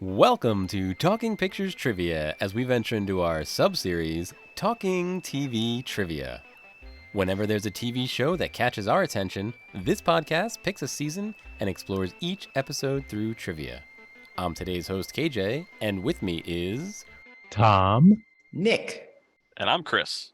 Welcome to Talking Pictures Trivia as we venture into our sub-series, Talking TV Trivia. Whenever there's a TV show that catches our attention, this podcast picks a season and explores each episode through trivia. I'm today's host, KJ, and with me is... Tom. Nick. And I'm Chris.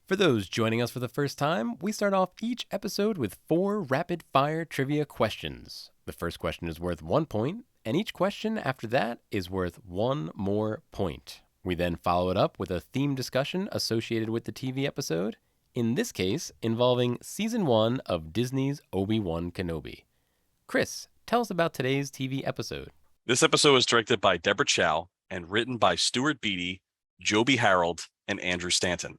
For those joining us for the first time, we start off each episode with 4 rapid-fire trivia questions. The first question is worth 1 point, and each question after that is worth 1 more point. We then follow it up with a theme discussion associated with the TV episode, in this case involving Season 1 of Disney's Obi-wan Kenobi. Chris, tell us about today's TV episode. This episode was directed by Deborah Chow and written by Stuart Beattie, Joby Harold, and Andrew Stanton.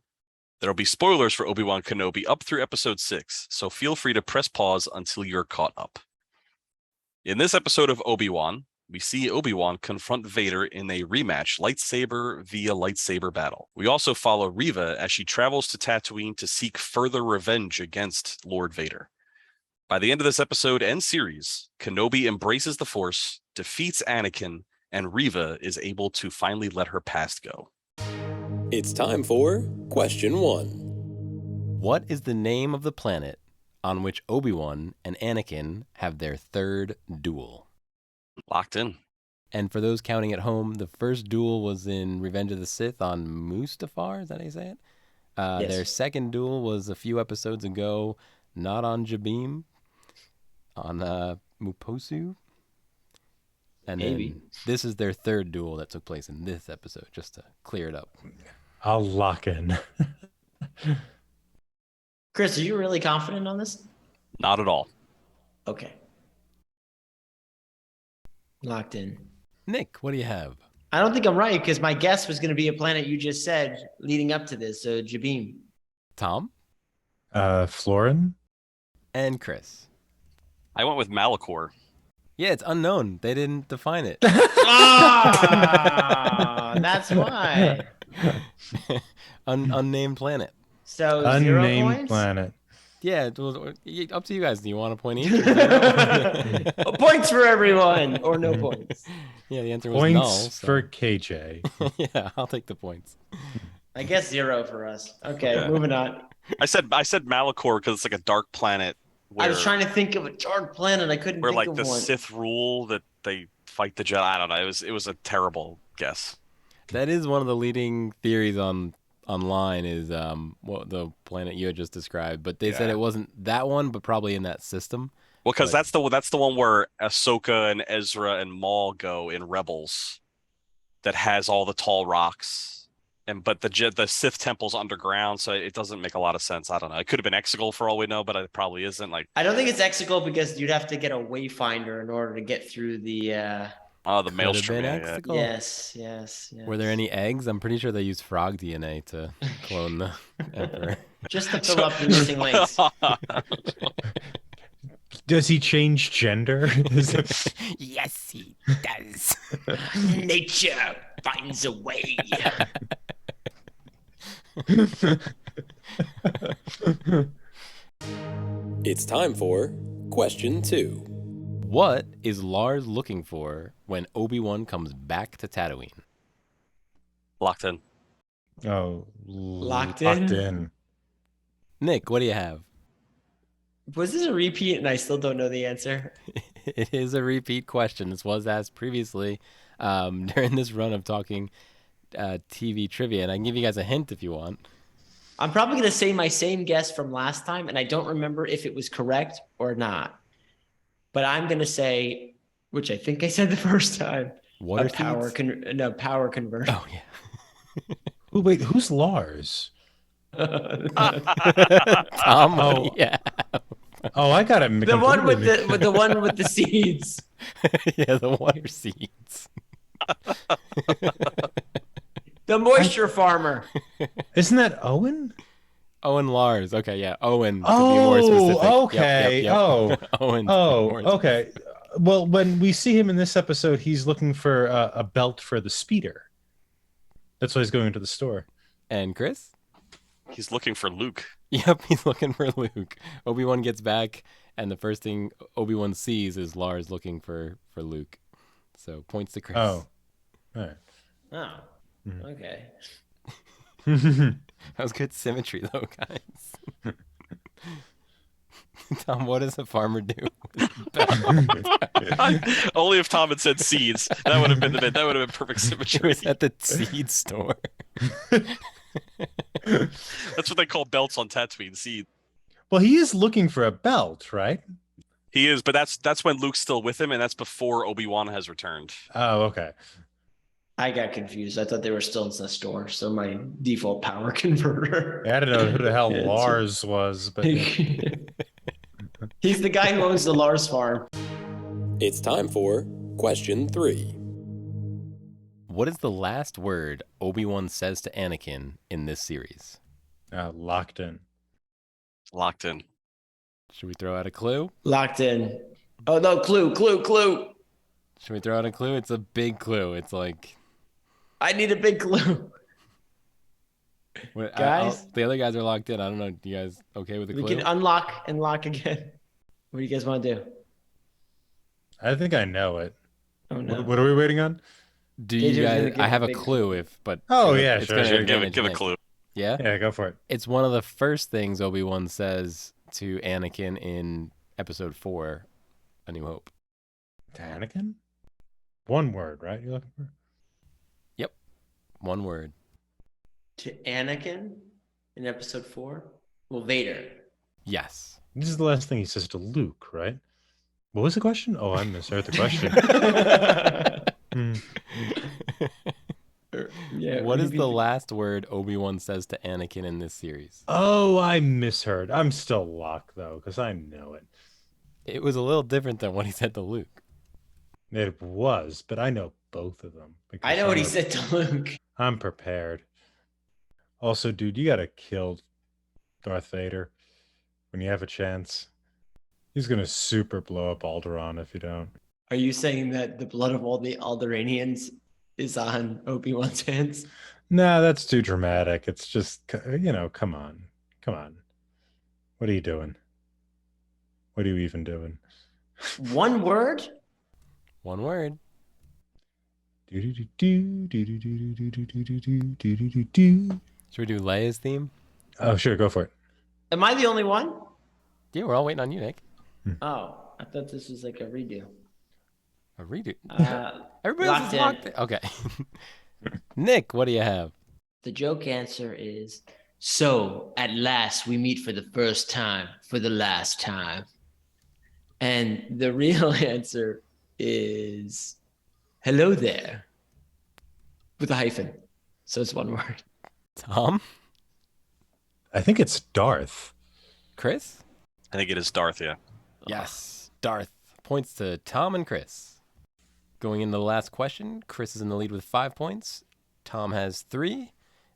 There will be spoilers for Obi-Wan Kenobi up through episode 6, so feel free to press pause until you're caught up. In this episode of Obi-Wan, we see Obi-Wan confront Vader in a rematch lightsaber via lightsaber battle. We also follow Reva as she travels to Tatooine to seek further revenge against Lord Vader. By the end of this episode and series, Kenobi embraces the Force, defeats Anakin, and Reva is able to finally let her past go. It's time for question 1. What is the name of the planet on which Obi-Wan and Anakin have their third duel? Locked in. And for those counting at home, the first duel was in Revenge of the Sith on Mustafar, is that how you say it? Yes. Their second duel was a few episodes ago, not on Jabim, on Muposu. And Maybe. then this is their third duel that took place in this episode, just to clear it up. I'll lock in. Chris, are you really confident on this? Not at all. Okay. Locked in. Nick, what do you have? I don't think I'm right because my guess was going to be a planet you just said leading up to this, so Jabim. Tom? Florin? And Chris? I went with Malachor. Yeah, it's unknown. They didn't define it. Ah, that's why. Unnamed planet. So 0 Unnamed points? planet. Yeah, it was, up to you guys. Do you want a point each? Points for everyone, or no points. Yeah, the answer was Points null. So. for KJ. Yeah, I'll take the points. I guess 0 for us. Okay, Yeah. moving on. I said Malachor because it's like a dark planet. I was trying to think of a dark planet. I couldn't where think like of the one. Sith rule that they fight the Jedi. I don't know. It was a terrible guess. That is one of the leading theories online is what the planet you had just described. But they said Yeah. it wasn't that one, but probably in that system. Well, because But- that's the one where Ahsoka and Ezra and Maul go in Rebels. That has all the tall rocks, but the Sith temple's underground, so it doesn't make a lot of sense. I don't know. It could have been Exegol for all we know, but it probably isn't. Like, I don't think it's Exegol because you'd have to get a wayfinder in order to get through the. the Could have Maelstrom. been Yeah, yeah. Exegol. Yes. Were there any eggs? I'm pretty sure they used frog DNA to clone the Emperor. Just to fill up the missing links. Does he change gender? Yes, he does. Nature finds a way. It's time for question 2. What is Lars looking for when Obi-Wan comes back to Tatooine? Locked in. Oh, Locked locked in? in. Nick, what do you have? Was this a repeat and I still don't know the answer? It is a repeat question. This was asked previously during this run of talking TV trivia, and I can give you guys a hint if you want. I'm probably going to say my same guess from last time, and I don't remember if it was correct or not. But I'm going to say, which I think I said the first time, Water a power seeds? power conversion. Oh, yeah. Oh, wait, who's Lars? Tom, Oh. yeah. Oh, I got it. The one with the one with the seeds. Yeah, the water seeds. The moisture farmer. Isn't that Owen? Owen Lars. Okay, yeah. Owen, to be more specific. Oh, Yep, okay. yep. Oh, Owen. to be oh, more okay. Well, when we see him in this episode, he's looking for a belt for the speeder. That's why he's going to the store. And Chris? He's looking for Luke. Yep, he's looking for Luke. Obi-Wan gets back, and the first thing Obi-Wan sees is Lars looking for Luke. So points to Chris. Oh, All right. Oh, Mhm. okay. That was good symmetry, though, guys. Tom, what does a farmer do? Only if Tom had said seeds. That would have been perfect It symmetry. was at the seed store. That's what they call belts on Tatooine, seeds. Well, he is looking for a belt, right? He is, but that's when Luke's still with him, and that's before Obi-Wan has returned. Oh, okay. I got confused. I thought they were still in the store, so my default power converter. I don't know who the hell Yeah, it's- Lars was, but yeah. He's the guy who owns the Lars farm. It's time for question 3. What is the last word Obi-Wan says to Anakin in this series? Locked in. Locked in. Should we throw out a clue? Locked in. Oh no, clue. Should we throw out a clue? It's a big clue. It's like... I need a big clue. Guys? the other guys are locked in. I don't know. You guys okay with the We clue? can unlock and lock again. What do you guys want to do? I think I know it. Oh no. What are we waiting on? Do Gator's you gonna guys? give I a have a big clue, but Oh, it's yeah, it's sure, gonna sure. advantage Give a Nick. clue. Yeah, Yeah, go for it. it's one of the first things Obi-Wan says to Anakin in Episode 4, A New Hope. To Anakin? One word, right? You're looking for? One word. To Anakin in episode 4? Well, Vader. Yes. This is the last thing he says to Luke, right? What was the question? Oh, I misheard the question. Yeah. What is the last word Obi-Wan says to Anakin in this series? Oh, I misheard. I'm still locked, though, because I know it. It was a little different than what he said to Luke. It was, but I know both of them. I know what he I'm- said to Luke. I'm prepared. Also, dude, you gotta kill Darth Vader when you have a chance. He's gonna super blow up Alderaan if you don't. Are you saying that the blood of all the Alderanians is on Obi-Wan's hands? Nah, that's too dramatic. It's just, come on. Come on. What are you doing? What are you even doing? One word? One word. Should we do Leia's theme? Oh, sure, go for it. Am I the only one? Yeah, we're all waiting on you, Nick. Oh, I thought this was like a redo. A redo. locked Everybody else is in. locked in. Okay. Nick, what do you have? The joke answer is, so at last we meet for the first time, for the last time. And the real answer is, hello there, with a hyphen. So it's one word. Tom? I think it's Darth. Chris? I think it is Darth, yeah. Yes. Darth. Points to Tom and Chris. Going into the last question, Chris is in the lead with 5 points. Tom has 3.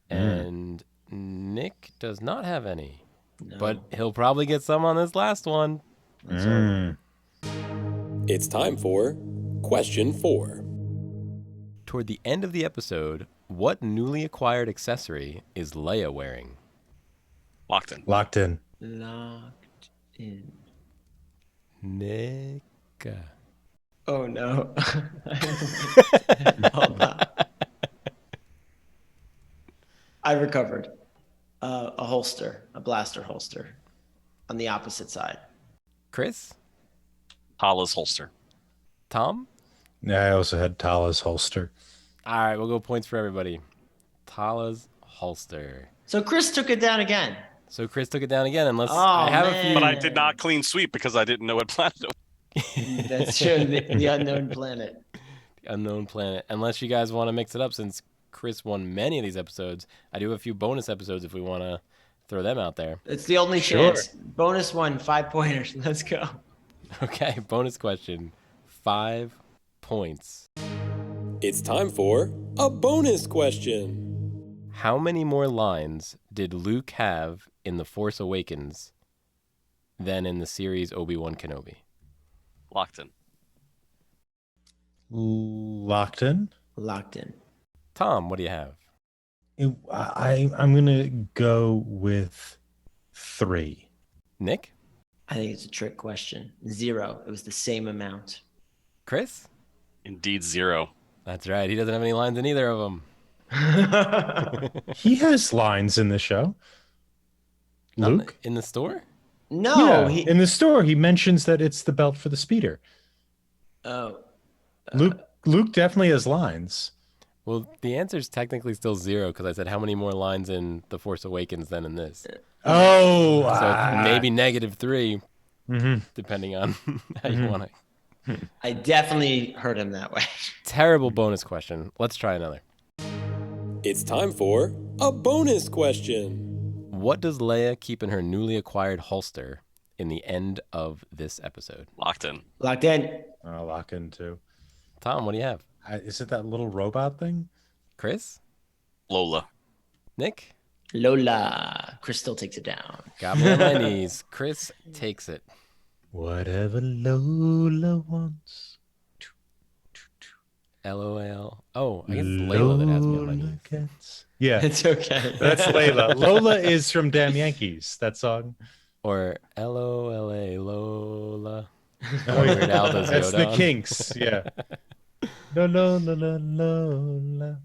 And Nick does not have any. No. But he'll probably get some on this last one. Let's hope. It's time for question 4. Toward the end of the episode, what newly acquired accessory is Leia wearing? Locked in. Locked in. Locked in. Nick. Oh no. Hold on. I recovered. A holster, a blaster holster on the opposite side. Chris? Hala's holster. Tom? Yeah, I also had Tala's holster. All right, we'll go points for everybody. Tala's holster. So Chris took it down again. So Chris took it down again, unless Oh, I have a man. few. But I did not clean sweep because I didn't know what planet it was. That's true. The unknown planet. The unknown planet. Unless you guys want to mix it up, since Chris won many of these episodes, I do have a few bonus episodes if we want to throw them out there. It's the only Sure. chance. Bonus one, 5 pointers. Let's go. Okay, bonus question. 5 points. It's time for a bonus question. How many more lines did Luke have in The Force Awakens than in the series Obi-Wan Kenobi? Locked in. Locked in. Locked in. Tom, what do you have? I'm gonna go with 3. Nick? I think it's a trick question. 0. It was the same amount. Chris? Indeed, 0. That's right. He doesn't have any lines in either of them. He has lines in the show. Luke? In the store? No, Yeah, in the store, he mentions that it's the belt for the speeder. Oh. Luke definitely has lines. Well, the answer is technically still 0 because I said how many more lines in The Force Awakens than in this. Oh, So it's maybe -3, Mhm. depending on how you want to. I definitely heard him that way. Terrible bonus question. Let's try another. It's time for a bonus question. What does Leia keep in her newly acquired holster in the end of this episode? Locked in. Locked in. I'll lock in too. Tom, what do you have? Is it that little robot thing? Chris? Lola. Nick? Lola. Crystal takes it down. Got me on my knees. Chris takes it. Whatever Lola wants. LOL. Oh, I guess it's Layla that has me on my knees. Gets. Yeah, It's okay. that's Layla. Lola is from Damn Yankees, that song. Or LOLA Lola. Oh, Weird Al does that's the Yoda on. Kinks, yeah. No, Lola.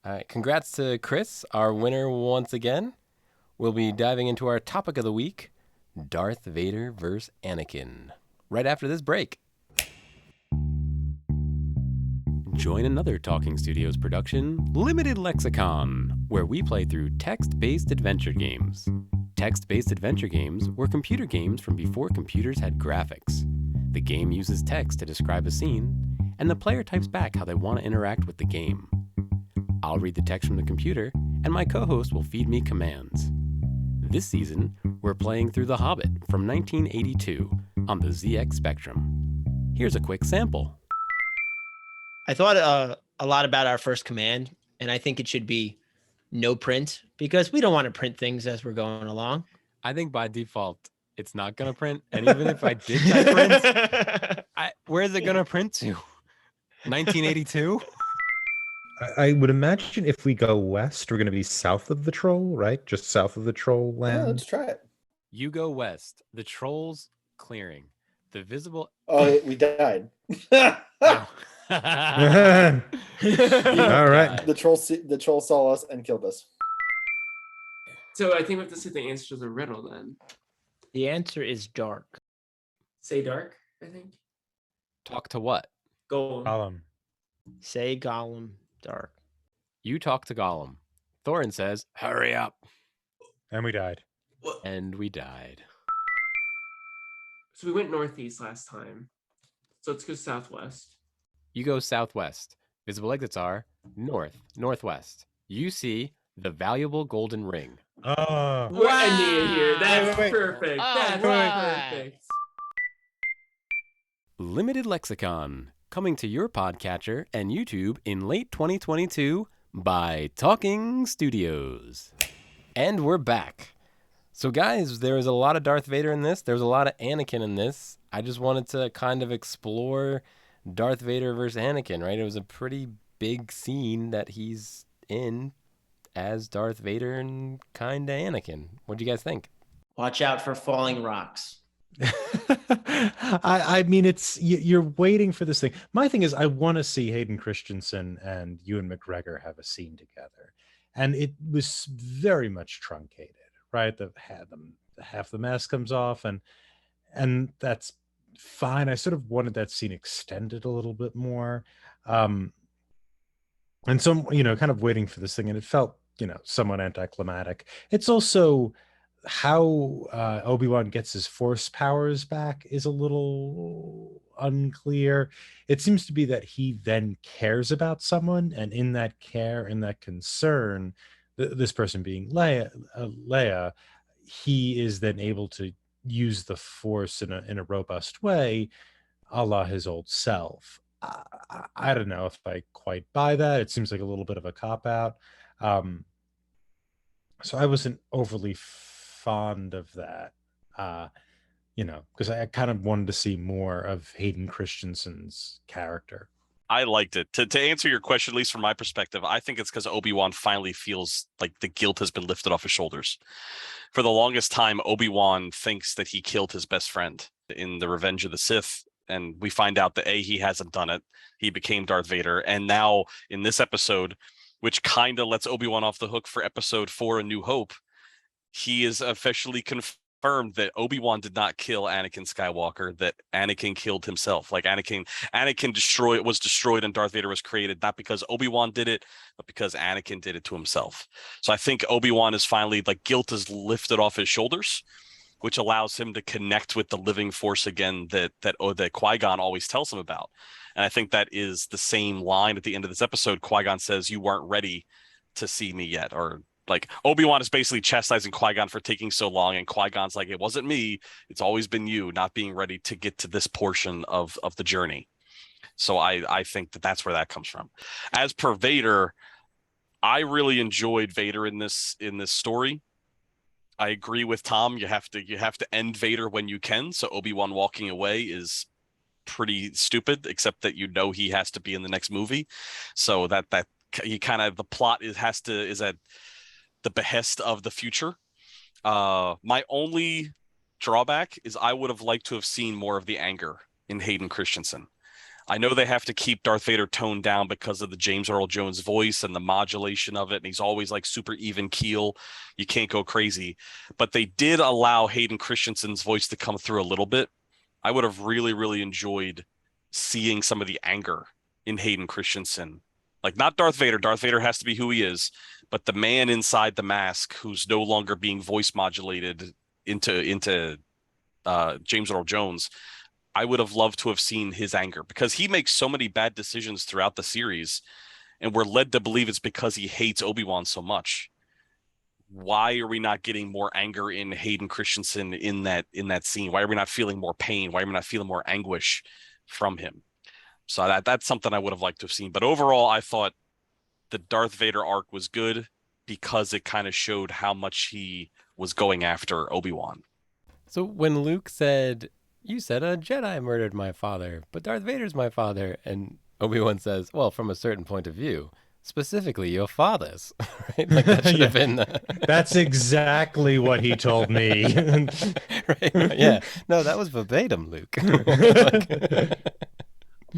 All right, congrats to Chris, our winner once again. We'll be diving into our topic of the week, Darth Vader versus Anakin, right after this break. Join another Talking Studios production, Limited Lexicon, where we play through text-based adventure games. Text-based adventure games were computer games from before computers had graphics. The game uses text to describe a scene, and the player types back how they want to interact with the game. I'll read the text from the computer, and my co-host will feed me commands. This season, we're playing through The Hobbit from 1982 on the ZX Spectrum. Here's a quick sample. I thought a lot about our first command, and I think it should be no print because we don't want to print things as we're going along. I think by default, it's not going to print. And even if I did type print, where is it going to print to? 1982? I would imagine if we go west, we're going to be south of the troll, right? Just south of the troll land. Yeah, let's try it. You go west. The troll's clearing. The visible... Oh, we died. Oh. All right. The troll saw us and killed us. So I think we have to say the answer to the riddle then. The answer is dark. Say dark, I think. Talk to what? Gold. Say Gollum dark. You talk to Gollum. Thorin says, hurry up. And we died. And we died. So we went northeast last time. So let's go southwest. You go southwest. Visible exits are north, northwest. You see the valuable golden ring. Oh. We're ending it here. That's Wait. perfect. All That's right. perfect. Limited Lexicon, coming to your podcatcher and YouTube in late 2022 by Talking Studios. And we're back. So guys, there was a lot of Darth Vader in this. There was a lot of Anakin in this. I just wanted to kind of explore Darth Vader versus Anakin, right? It was a pretty big scene that he's in as Darth Vader and kind of Anakin. What do you guys think? Watch out for falling rocks. I mean, you're waiting for this thing. My thing is, I want to see Hayden Christensen and Ewan McGregor have a scene together, and it was very much truncated, right? Half the mask comes off, and that's fine. I sort of wanted that scene extended a little bit more, and so kind of waiting for this thing, and it felt somewhat anticlimactic. It's also how Obi-Wan gets his force powers back is a little unclear. It seems to be that he then cares about someone, and in that care, in that concern, this person being Leia, he is then able to use the force in a robust way, a la his old self. I don't know if I quite buy that. It seems like a little bit of a cop-out. So I wasn't overly fond of that, because I kind of wanted to see more of Hayden Christensen's character. I liked it. To answer your question, at least from my perspective, I think it's because Obi-Wan finally feels like the guilt has been lifted off his shoulders. For the longest time, Obi-Wan thinks that he killed his best friend in the Revenge of the Sith. And we find out that he hasn't done it. He became Darth Vader. And now in this episode, which kind of lets Obi-Wan off the hook for episode 4, A New Hope, he is officially confirmed that Obi-Wan did not kill Anakin Skywalker, that Anakin killed himself. Like Anakin was destroyed and Darth Vader was created, not because Obi-Wan did it, but because Anakin did it to himself. So I think Obi-Wan is finally, like, guilt is lifted off his shoulders, which allows him to connect with the living force again that Qui-Gon always tells him about. And I think that is the same line at the end of this episode. Qui-Gon says, "You weren't ready to see me yet," or like Obi-Wan is basically chastising Qui-Gon for taking so long, and Qui-Gon's like, "It wasn't me. It's always been you not being ready to get to this portion of the journey." So I think that's where that comes from. As per Vader, I really enjoyed Vader in this story. I agree with Tom. You have to end Vader when you can. So Obi-Wan walking away is pretty stupid, except that he has to be in the next movie. So that you kind of, the plot is at the behest of the future. My only drawback is I would have liked to have seen more of the anger in Hayden Christensen. I know they have to keep Darth Vader toned down because of the James Earl Jones voice and the modulation of it, and he's always like super even keel. You can't go crazy. But they did allow Hayden Christensen's voice to come through a little bit. I would have really, really enjoyed seeing some of the anger in Hayden Christensen. Like, not Darth Vader. Darth Vader has to be who he is, but the man inside the mask who's no longer being voice modulated into James Earl Jones. I would have loved to have seen his anger, because he makes so many bad decisions throughout the series, and we're led to believe it's because he hates Obi-Wan so much. Why are we not getting more anger in Hayden Christensen in that scene? Why are we not feeling more pain? Why are we not feeling more anguish from him? So that's something I would have liked to have seen. But overall, I thought the Darth Vader arc was good because it kind of showed how much he was going after Obi-Wan. So when Luke said, "You said a Jedi murdered my father, but Darth Vader's my father," and Obi-Wan says, "Well, from a certain point of view, specifically your father's," right? Like that should have been. That's exactly what he told me. Right? Yeah. No, that was verbatim, Luke.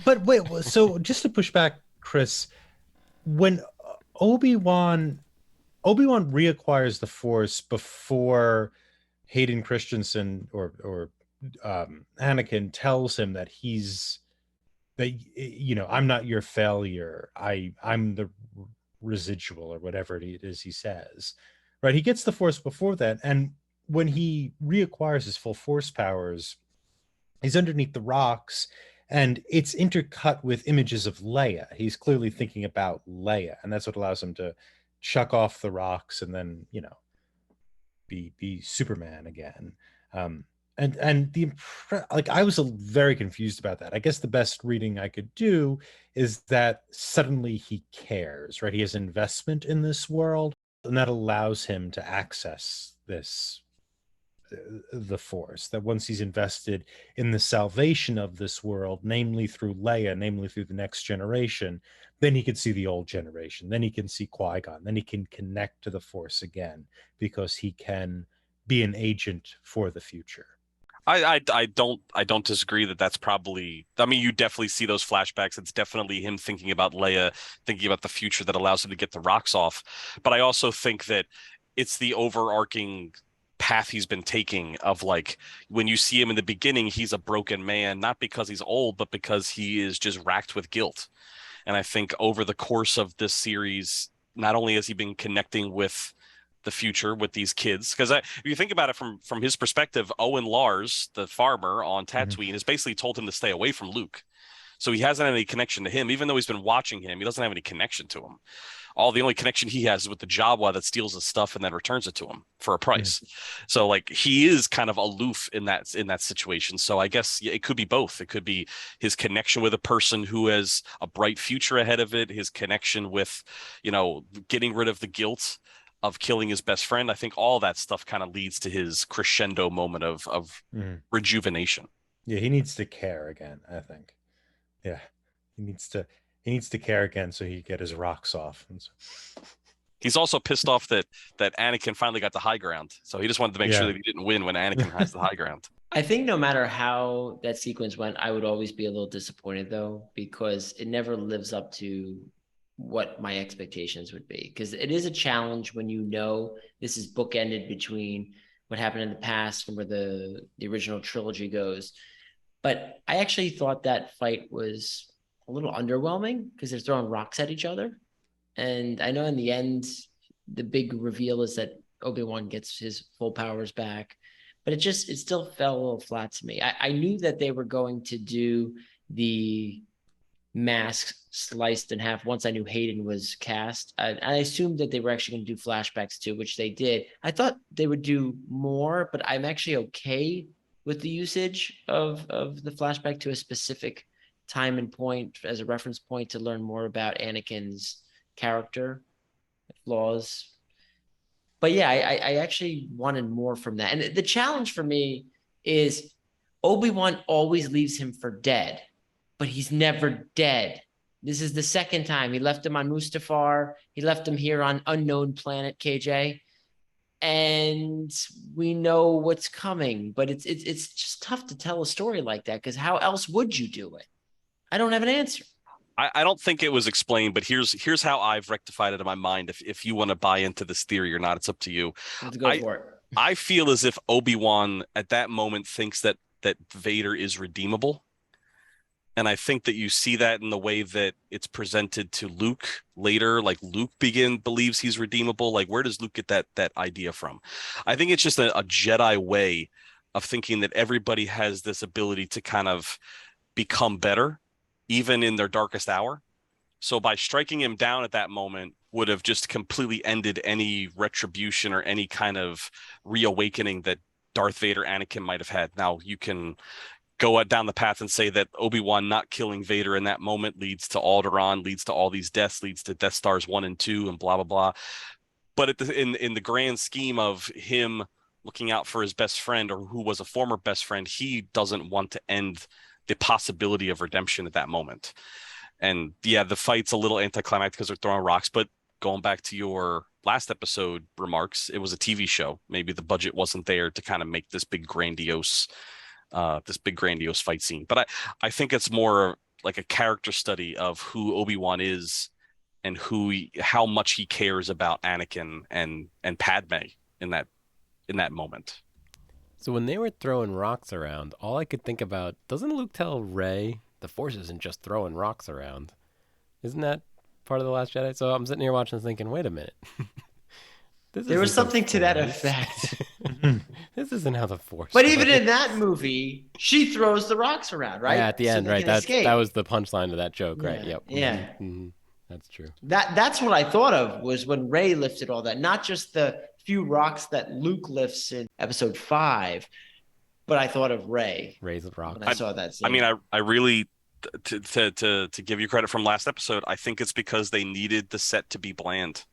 But wait, so just to push back, Chris, when Obi-Wan reacquires the Force before Hayden Christensen or Anakin tells him that I'm not your failure. I'm the residual, or whatever it is he says. Right? He gets the Force before that, and when he reacquires his full Force powers, he's underneath the rocks, and it's intercut with images of Leia. He's clearly thinking about Leia, and that's what allows him to chuck off the rocks and then, be Superman again. And I was very confused about that. I guess the best reading I could do is that suddenly he cares, right? He has investment in this world, and that allows him to access the Force. That once he's invested in the salvation of this world, namely through Leia, namely through the next generation, then he can see the old generation. Then he can see Qui-Gon. Then he can connect to the Force again, because he can be an agent for the future. I don't disagree that's probably, I mean, you definitely see those flashbacks. It's definitely him thinking about Leia, thinking about the future that allows him to get the rocks off. But I also think that it's the overarching path he's been taking of, like, when you see him in the beginning, he's a broken man, not because he's old, but because he is just racked with guilt. And I think over the course of this series, not only has he been connecting with the future with these kids, because if you think about it from his perspective, Owen Lars, the farmer on Tatooine, has basically told him to stay away from Luke. So he hasn't had any connection to him. Even though he's been watching him, he doesn't have any connection to him. The only connection he has is with the Jawa that steals his stuff and then returns it to him for a price. So, like, he is kind of aloof in that situation. So I guess it could be both. It could be his connection with a person who has a bright future ahead of it, his connection with, getting rid of the guilt of killing his best friend. I think all that stuff kind of leads to his crescendo moment of rejuvenation. Yeah, he needs to care again, I think. Yeah, he needs to care again so he can get his rocks off. And so... He's also pissed off that Anakin finally got the high ground. So he just wanted to make sure that he didn't win when Anakin has the high ground. I think no matter how that sequence went, I would always be a little disappointed though, because it never lives up to what my expectations would be. Because it is a challenge when you know this is bookended between what happened in the past and where the original trilogy goes. But I actually thought that fight was a little underwhelming because they're throwing rocks at each other. And I know in the end, the big reveal is that Obi-Wan gets his full powers back, but it still fell a little flat to me. I knew that they were going to do the mask sliced in half once I knew Hayden was cast. I assumed that they were actually going to do flashbacks too, which they did. I thought they would do more, but I'm actually okay with the usage of the flashback to a specific time and point as a reference point to learn more about Anakin's character flaws. But yeah, I actually wanted more from that. And the challenge for me is Obi-Wan always leaves him for dead, but he's never dead. This is the second time. He left him on Mustafar. He left him here on unknown planet, KJ. And we know what's coming, but it's just tough to tell a story like that because how else would you do it? I don't have an answer. I don't think it was explained, but here's how I've rectified it in my mind. If you want to buy into this theory or not, it's up to you. Let's go for it. I feel as if Obi-Wan at that moment thinks that Vader is redeemable. And I think that you see that in the way that it's presented to Luke later. Like Luke believes he's redeemable. Like where does Luke get that idea from? I think it's just a Jedi way of thinking that everybody has this ability to kind of become better, even in their darkest hour. So by striking him down at that moment would have just completely ended any retribution or any kind of reawakening that Darth Vader, Anakin might have had. Now you can go down the path and say that Obi-Wan not killing Vader in that moment leads to Alderaan, leads to all these deaths, leads to Death Stars 1 and 2 and blah, blah, blah. But in the grand scheme of him looking out for his best friend or who was a former best friend, he doesn't want to end the possibility of redemption at that moment. And yeah, the fight's a little anticlimactic because they're throwing rocks, but going back to your last episode remarks, it was a TV show. Maybe the budget wasn't there to kind of make this big grandiose fight scene. But I think it's more like a character study of who Obi-Wan is and how much he cares about Anakin and Padme in that moment. So when they were throwing rocks around, all I could think about, doesn't Luke tell Rey the Force isn't just throwing rocks around? Isn't that part of The Last Jedi? So I'm sitting here watching this thinking, wait a minute. There was something to that effect. This isn't how the Force But works. even in that movie, she throws the rocks around, right? Yeah, at the end, right? That was the punchline to that joke, yeah. right? Yep. Yeah. Mm-hmm. That's true. That's what I thought of was when Rey lifted all that, not just the few rocks that Luke lifts in episode 5, but I thought of Rey. Rey's rock. When I saw that scene. I mean, I really to give you credit from last episode, I think it's because they needed the set to be bland.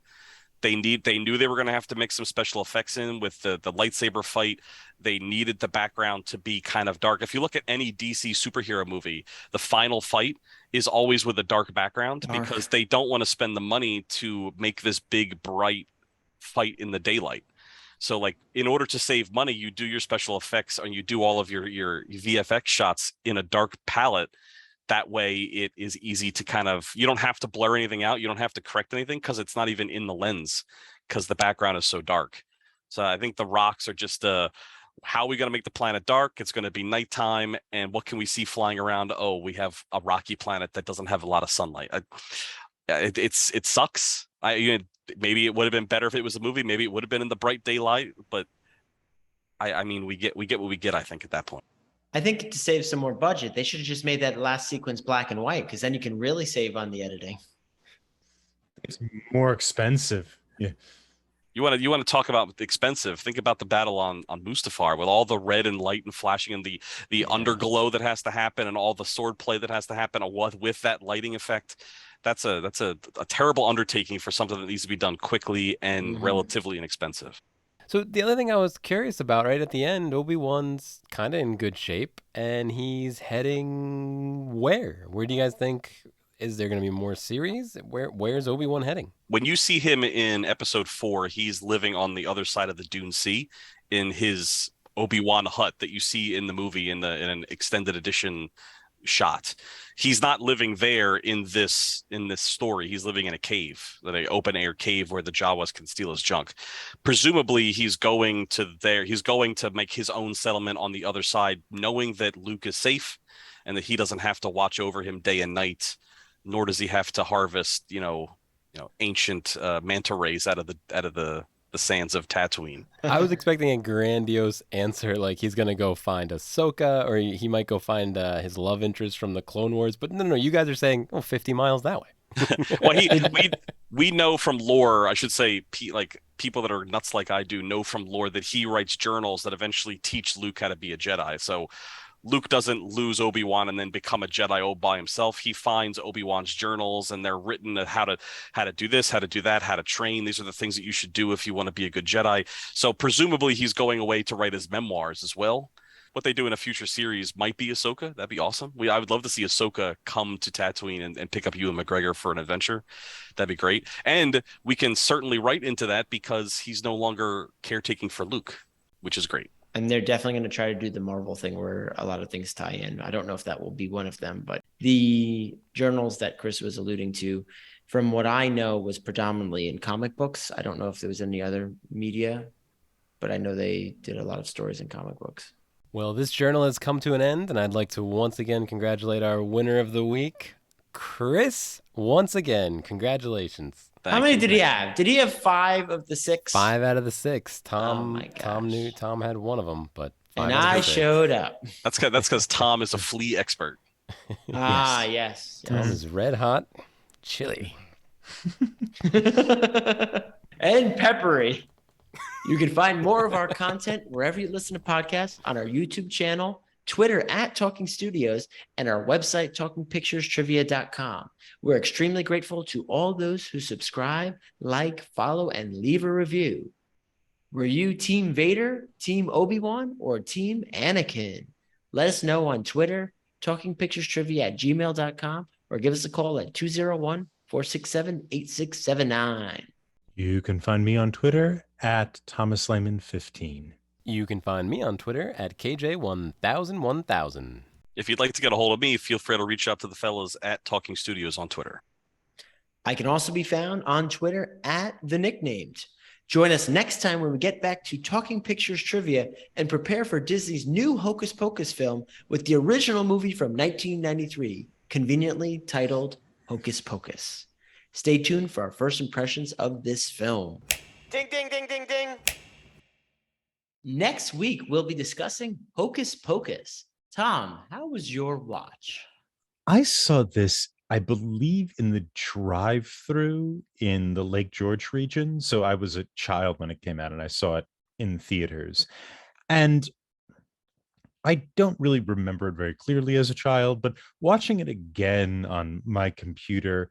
They knew they were going to have to mix some special effects in with the lightsaber fight. They needed the background to be kind of dark. If you look at any DC superhero movie, the final fight is always with a dark background because they don't want to spend the money to make this big, bright fight in the daylight. So like in order to save money, you do your special effects and you do all of your VFX shots in a dark palette. That way it is easy to kind of, you don't have to blur anything out. You don't have to correct anything because it's not even in the lens because the background is so dark. So I think the rocks are just how are we going to make the planet dark? It's going to be nighttime. And what can we see flying around? Oh, we have a rocky planet that doesn't have a lot of sunlight. It sucks. Maybe it would have been better if it was a movie. Maybe it would have been in the bright daylight. But I mean, we get what we get, I think, at that point. I think to save some more budget, they should have just made that last sequence black and white because then you can really save on the editing. It's more expensive. Yeah. You want to talk about expensive? Think about the battle on Mustafar with all the red and light and flashing and the underglow that has to happen and all the sword play that has to happen with that lighting effect. That's a terrible undertaking for something that needs to be done quickly and relatively inexpensive. So the other thing I was curious about, right at the end, Obi-Wan's kind of in good shape, and he's heading where? Where do you guys think? Is there going to be more series? Where's Obi-Wan heading? When you see him in episode 4, he's living on the other side of the Dune Sea in his Obi-Wan hut that you see in the movie in an extended edition shot. He's not living there in this story. He's living in a cave, an open air cave where the Jawas can steal his junk. Presumably, he's going to make his own settlement on the other side, knowing that Luke is safe and that he doesn't have to watch over him day and night, nor does he have to harvest, ancient manta rays out of the sands of Tatooine. I was expecting a grandiose answer, like he's gonna go find Ahsoka, or he might go find his love interest from the Clone Wars. But no, you guys are saying, 50 miles that way. Well, we know from lore, I should say, people that are nuts like I do know from lore that he writes journals that eventually teach Luke how to be a Jedi. So Luke doesn't lose Obi-Wan and then become a Jedi all by himself. He finds Obi-Wan's journals, and they're written how to do this, how to do that, how to train. These are the things that you should do if you want to be a good Jedi. So presumably he's going away to write his memoirs as well. What they do in a future series might be Ahsoka. That'd be awesome. I would love to see Ahsoka come to Tatooine and pick up Ewan McGregor for an adventure. That'd be great. And we can certainly write into that because he's no longer caretaking for Luke, which is great. And they're definitely going to try to do the Marvel thing where a lot of things tie in. I don't know if that will be one of them, but the journals that Chris was alluding to, from what I know, was predominantly in comic books. I don't know if there was any other media, but I know they did a lot of stories in comic books. Well, this journal has come to an end, and I'd like to once again congratulate our winner of the week, Chris. Once again, congratulations. How many did he have? Did he have 5 of the 6? 5 out of the 6. Oh my gosh. Tom had one of them, but 5 and out of I the 6. showed up. That's because Tom is a flea expert. Yes. Tom is red hot, chili, and peppery. You can find more of our content wherever you listen to podcasts, on our YouTube channel, Twitter @Talking Studios, and our website, talkingpicturestrivia.com. We're extremely grateful to all those who subscribe, like, follow, and leave a review. Were you Team Vader, Team Obi-Wan, or Team Anakin? Let us know on Twitter, talkingpicturestrivia@gmail.com, or give us a call at 201-467-8679. You can find me on Twitter @ThomasLayman15. You can find me on Twitter @KJ10001000. If you'd like to get a hold of me, feel free to reach out to the fellas at Talking Studios on Twitter. I can also be found on Twitter @TheNicknamed. Join us next time when we get back to Talking Pictures Trivia and prepare for Disney's new Hocus Pocus film with the original movie from 1993, conveniently titled Hocus Pocus. Stay tuned for our first impressions of this film. Ding, ding, ding, ding, ding. Next week, we'll be discussing Hocus Pocus. Tom, how was your watch? I saw this, I believe, in the drive-through in the Lake George region. So I was a child when it came out, and I saw it in theaters. And I don't really remember it very clearly as a child, but watching it again on my computer,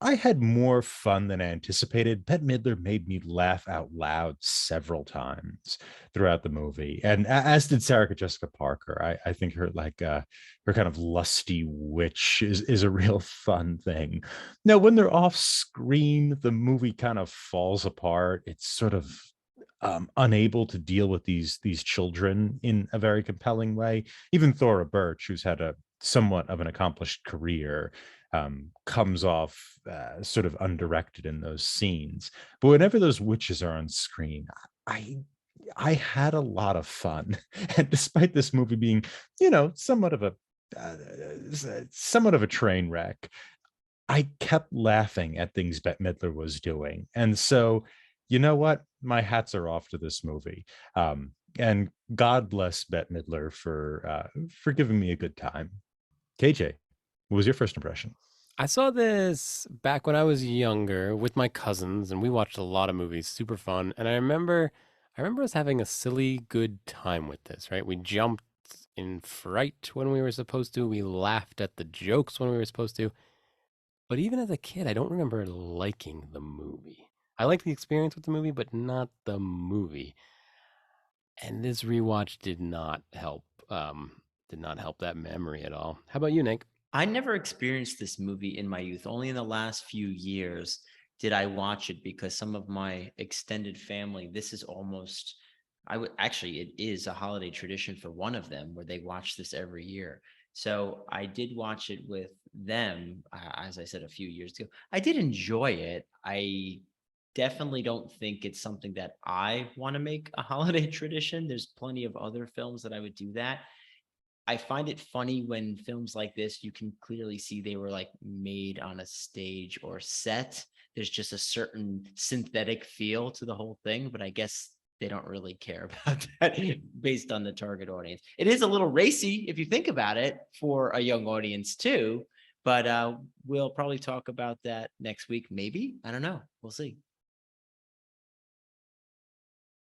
I had more fun than I anticipated. Bette Midler made me laugh out loud several times throughout the movie, and as did Sarah Jessica Parker. I think her her kind of lusty witch is a real fun thing. Now, when they're off screen, the movie kind of falls apart. It's sort of unable to deal with these children in a very compelling way. Even Thora Birch, who's had a somewhat of an accomplished career, comes off sort of undirected in those scenes. But whenever those witches are on screen, I had a lot of fun. And despite this movie being, somewhat of a train wreck, I kept laughing at things Bette Midler was doing. And so, you know what? My hats are off to this movie. And God bless Bette Midler for giving me a good time. KJ, what was your first impression? I saw this back when I was younger with my cousins, and we watched a lot of movies, super fun. And I remember us having a silly good time with this, right? We jumped in fright when we were supposed to. We laughed at the jokes when we were supposed to. But even as a kid, I don't remember liking the movie. I liked the experience with the movie, but not the movie. And this rewatch did not help that memory at all. How about you, Nick? I never experienced this movie in my youth. Only in the last few years did I watch it because some of my extended family, this is almost it is a holiday tradition for one of them where they watch this every year. So I did watch it with them, as I said a few years ago. I did enjoy it. I definitely don't think it's something that I want to make a holiday tradition. There's plenty of other films that I would do that. I find it funny when films like this, you can clearly see they were like made on a stage or set. There's just a certain synthetic feel to the whole thing, but I guess they don't really care about that based on the target audience. It is a little racy if you think about it for a young audience too, but we'll probably talk about that next week. Maybe, I don't know. We'll see.